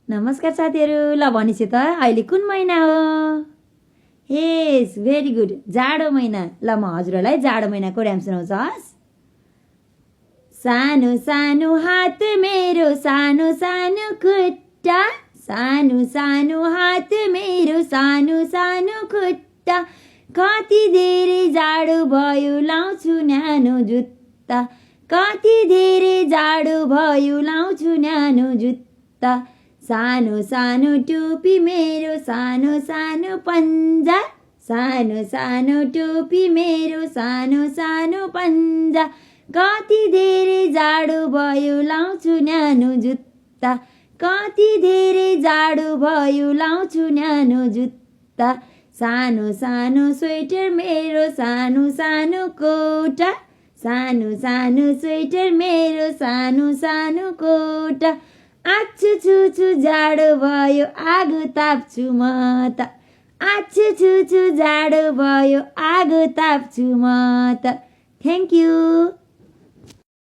नमस्कार साथीहरू। ल भनेपछि त अहिले कुन महिना हो? यस, भेरी गुड, जाडो महिना। ल म हजुरहरूलाई जाडो महिनाको ऱ्याम सुनाउँछु हस्। सानो सानो हात मेरो सानो सानो खुट्टा, सानो सानो हात मेरो सानो सानो खुट्टा, कति धेरै जाडो भयो लाउँछु न्यानो जुत्ता, कति धेरै जाडो भयो लाउँछु न्यानो जुत्ता, सानो सानो टोपी मेरो सानो सानो पन्जा, सानो सानो टोपी मेरो सानो सानो पन्जा, कति धेरै जाडो भयो लाउँछु न्यानो जुत्ता, कति धेरै जाडो भयो लाउँछु न्यानो जुत्ता, सानो सानो स्वेटर मेरो सानो सानो कोटा, सानो सानो स्वेटर मेरो सानो सानो कोटा, आछु छु जाडो भयो आगो ताप्छु म त, आछु छु जाडो भयो आगो ताप्छु म त। Thank you.